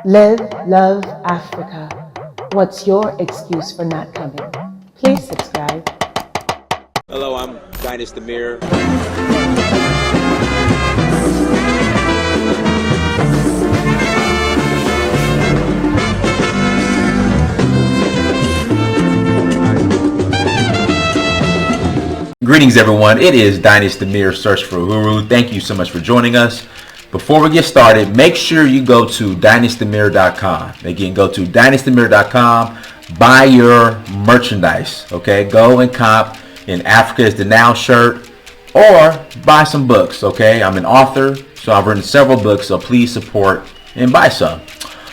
Live, love Africa. What's your excuse for not coming? Please subscribe. Hello, I'm Dynasty Mir. Greetings, everyone. It is Dynasty Mir Search for Uhuru. Thank you so much for joining us. Before we get started, make sure you go to dynastymir.com. Again, go to dynastymir.com, buy your merchandise. Okay, go and cop an Africa is the Now shirt or buy some books. Okay, I'm an author, so I've written several books, so please support and buy some.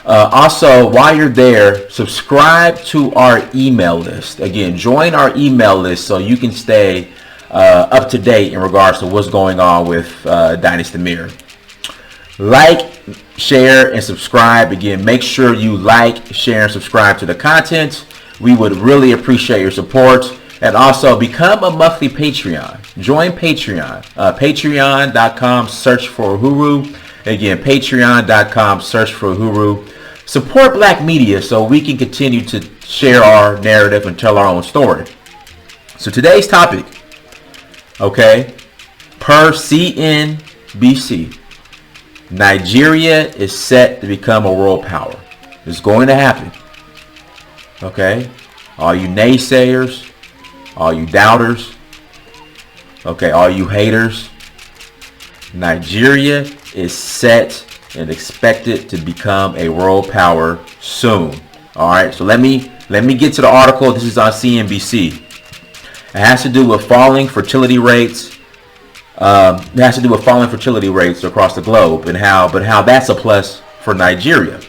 Also, while you're there, subscribe to our email list. Again, join our email list so you can stay up to date in regards to what's going on with Dynasty Mir. Like, share, and subscribe. Again, make sure you like, share, and subscribe to the content. We would really appreciate your support. And also, become a monthly Patreon. Join Patreon. Patreon.com, search for Uhuru. Again, patreon.com, search for Uhuru. Support black media so we can continue to share our narrative and tell our own story. So today's topic, okay, per CNBC, Nigeria is set to become a world power. It's going to happen. Okay, all you naysayers, all you doubters, okay, all you haters, Nigeria is set and expected to become a world power soon. All right, so let me get to the article. This is on CNBC. It has to do with falling fertility rates. It has to do with falling fertility rates across the globe and how that's a plus for Nigeria.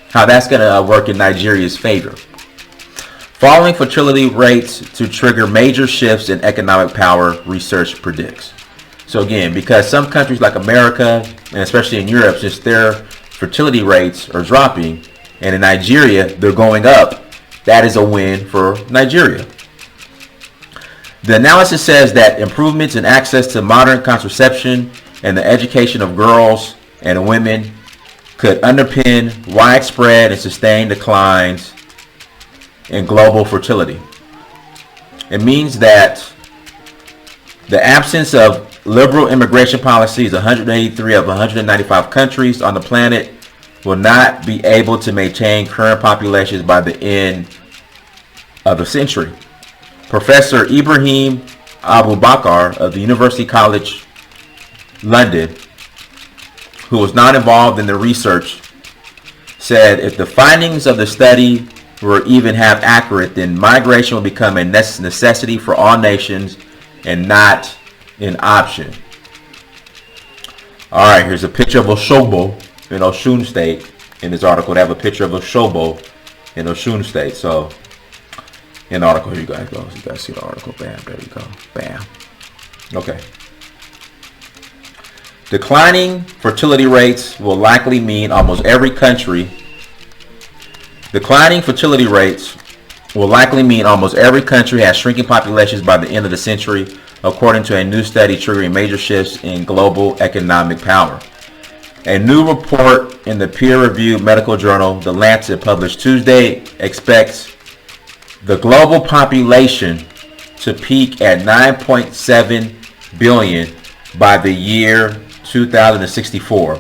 How that's going to work in Nigeria's favor. Falling fertility rates to trigger major shifts in economic power, research predicts. So again, because some countries like America, and especially in Europe, since their fertility rates are dropping, and in Nigeria, they're going up, that is a win for Nigeria. The analysis says that improvements in access to modern contraception and the education of girls and women could underpin widespread and sustained declines in global fertility. It means that the absence of liberal immigration policies, 183 of 195 countries on the planet, will not be able to maintain current populations by the end of the century. Professor Ibrahim Abubakar of the University College London, who was not involved in the research, said if the findings of the study were even half accurate, then migration will become a necessity for all nations and not an option. All right, here's a picture of Osogbo in Osun State. In this article, they have a picture of Osogbo in Osun State. So, in the article, here you guys go. You guys see the article. Bam, there you go. Bam. Okay. Declining fertility rates will likely mean almost every country. Declining fertility rates will likely mean almost every country has shrinking populations by the end of the century, according to a new study triggering major shifts in global economic power. A new report in the peer-reviewed medical journal The Lancet, published Tuesday, expects the global population to peak at 9.7 billion by the year 2064,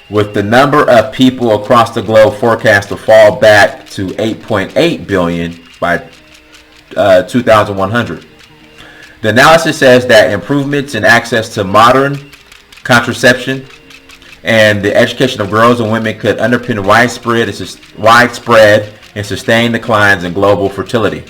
with the number of people across the globe forecast to fall back to 8.8 billion by 2100. The analysis says that improvements in access to modern contraception and the education of girls and women could underpin widespread and sustained declines in global fertility.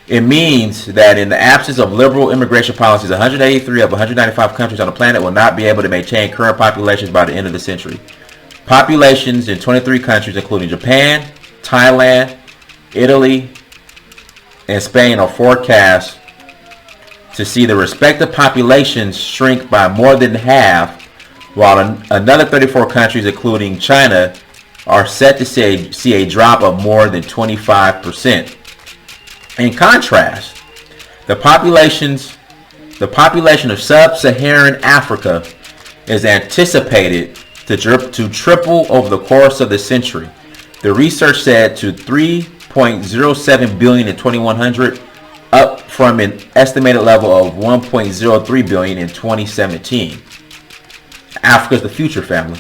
It means that in the absence of liberal immigration policies, 183 of 195 countries on the planet will not be able to maintain current populations by the end of the century. Populations in 23 countries, including Japan, Thailand, Italy, and Spain, are forecast to see the respective populations shrink by more than half, while another 34 countries, including China, are set to see a drop of more than 25%. In contrast, the population of sub-Saharan Africa is anticipated to triple over the course of the century. The research said to 3.07 billion in 2100, up from an estimated level of 1.03 billion in 2017. Africa's the future, family.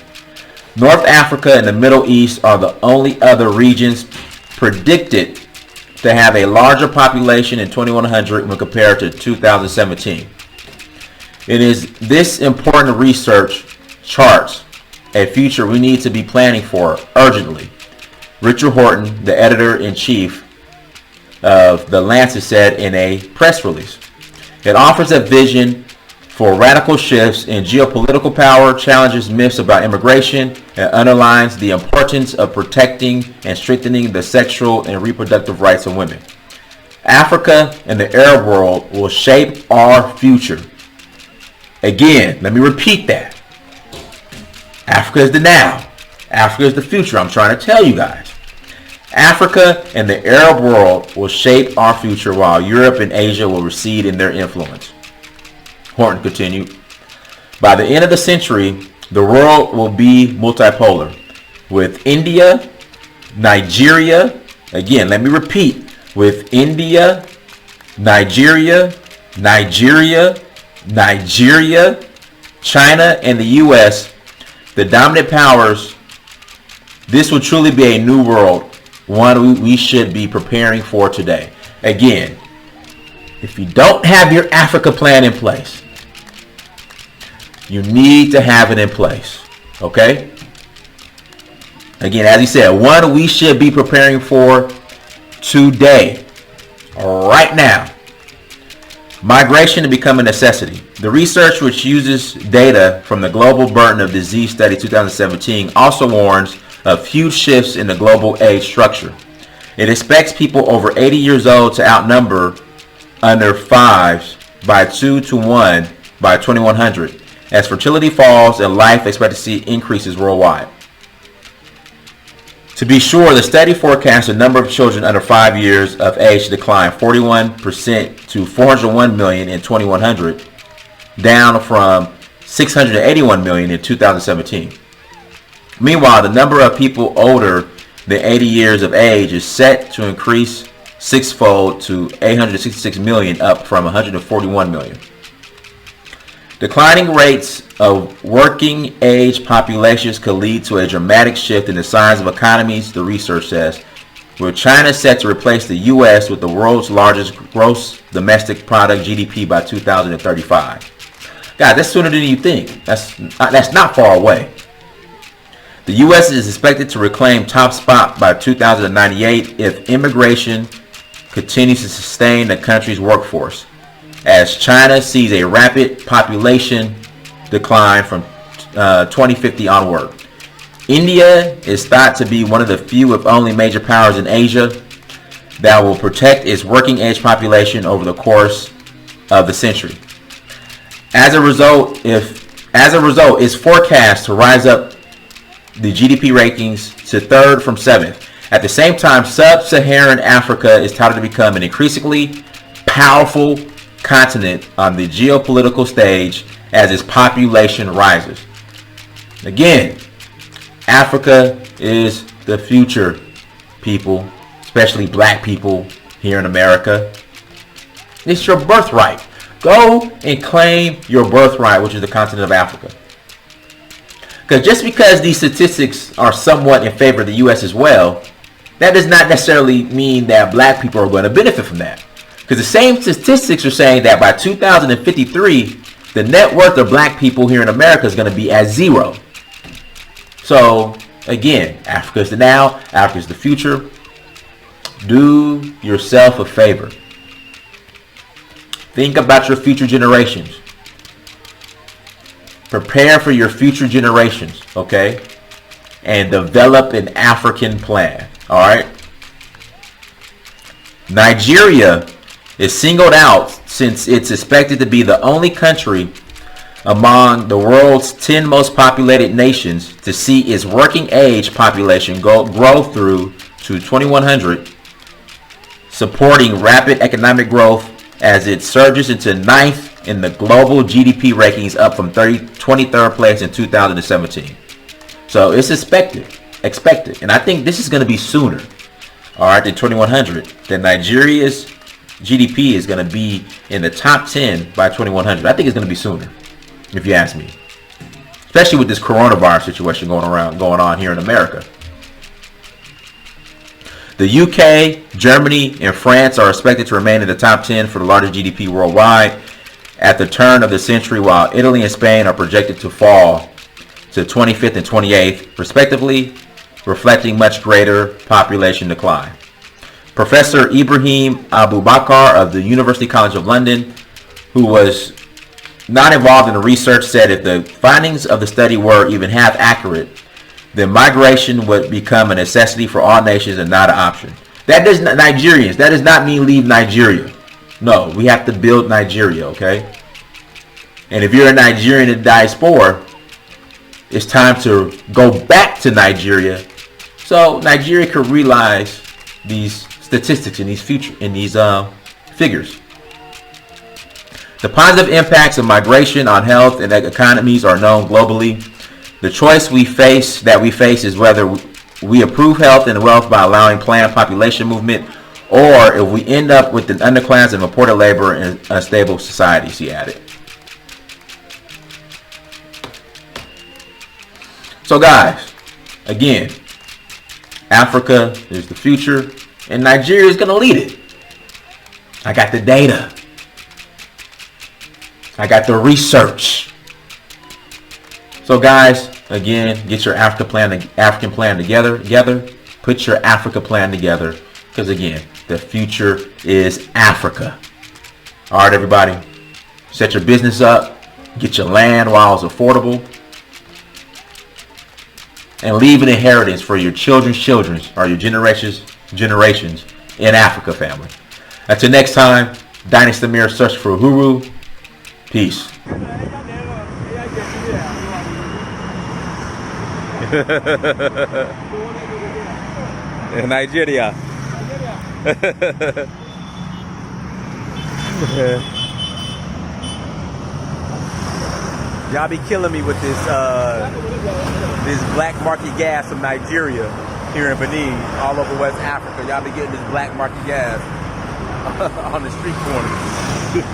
North Africa and the Middle East are the only other regions predicted to have a larger population in 2100 when compared to 2017. It is this important research charts a future we need to be planning for urgently. Richard Horton, the editor-in-chief of The Lancet, said in a press release. It offers a vision for radical shifts in geopolitical power, challenges myths about immigration, and underlines the importance of protecting and strengthening the sexual and reproductive rights of women. Africa and the Arab world will shape our future. Again, let me repeat that. Africa is the now. Africa is the future. I'm trying to tell you guys. Africa and the Arab world will shape our future while Europe and Asia will recede in their influence. Horton continued. By the end of the century, the world will be multipolar, with India, Nigeria, again, let me repeat, with India, Nigeria, China, and the U.S., the dominant powers. This will truly be a new world, one we should be preparing for today. Again, if you don't have your Africa plan in place, you need to have it in place. Okay? Again, as he said, one we should be preparing for today, right now. Migration to become a necessity. The research, which uses data from the Global Burden of Disease Study 2017, also warns of huge shifts in the global age structure. It expects people over 80 years old to outnumber under 5s by 2 to 1 by 2100, as fertility falls and life expectancy increases worldwide. To be sure, the study forecasts the number of children under 5 years of age to decline 41% to 401 million in 2100, down from 681 million in 2017. Meanwhile, the number of people older than 80 years of age is set to increase sixfold to 866 million, up from 141 million. Declining rates of working age populations could lead to a dramatic shift in the size of economies, the research says, with China set to replace the U.S. with the world's largest gross domestic product GDP by 2035. God, that's sooner than you think. That's not far away. The U.S. is expected to reclaim top spot by 2098 if immigration continues to sustain the country's workforce, as China sees a rapid population decline from 2050 onward. India is thought to be one of the few, if only, major powers in Asia that will protect its working age population over the course of the century. As a result, it's forecast to rise up the GDP rankings to third from seventh. At the same time, sub-Saharan Africa is touted to become an increasingly powerful continent on the geopolitical stage as its population rises. Again, Africa is the future, people, especially black people here in America. It's your birthright. Go and claim your birthright, which is the continent of Africa. Because just because these statistics are somewhat in favor of the U.S. as well, that does not necessarily mean that black people are going to benefit from that. Because the same statistics are saying that by 2053, the net worth of black people here in America is going to be at zero. So, again, Africa is the now, Africa is the future. Do yourself a favor. Think about your future generations. Prepare for your future generations, okay? And develop an African plan, all right? Nigeria is singled out since it's expected to be the only country among the world's 10 most populated nations to see its working age population grow through to 2100, supporting rapid economic growth as it surges into ninth in the global GDP rankings, up from 23rd place in 2017. So it's expected. And I think this is going to be sooner, all right, than 2100. That Nigeria's GDP is going to be in the top 10 by 2100. I think it's going to be sooner, if you ask me. Especially with this coronavirus situation going on here in America. The UK, Germany, and France are expected to remain in the top 10 for the largest GDP worldwide at the turn of the century, while Italy and Spain are projected to fall to 25th and 28th, respectively, reflecting much greater population decline. Professor Ibrahim Abubakar of the University College of London, who was not involved in the research, said if the findings of the study were even half accurate, then migration would become a necessity for all nations and not an option. That does not, Nigerians, that does not mean leave Nigeria. No, we have to build Nigeria, okay? And if you're a Nigerian in diaspora, it's time to go back to Nigeria so Nigeria could realize these statistics and these figures. The positive impacts of migration on health and economies are known globally. The choice we face is whether we improve health and wealth by allowing planned population movement, or if we end up with an underclass of imported labor and unstable societies, he added. So guys, again, Africa is the future and Nigeria is going to lead it. I got the data. I got the research. So guys, again, get your African plan together. Put your Africa plan together, because again, the future is Africa. All right, everybody, set your business up, get your land while it's affordable, and leave an inheritance for your children's children or your generations in Africa, family. Until next time, Dynasty Mirror, search for Uhuru. Peace. Nigeria. Y'all be killing me with this black market gas from Nigeria here in Benin, all over West Africa. Y'all be getting this black market gas on the street corners.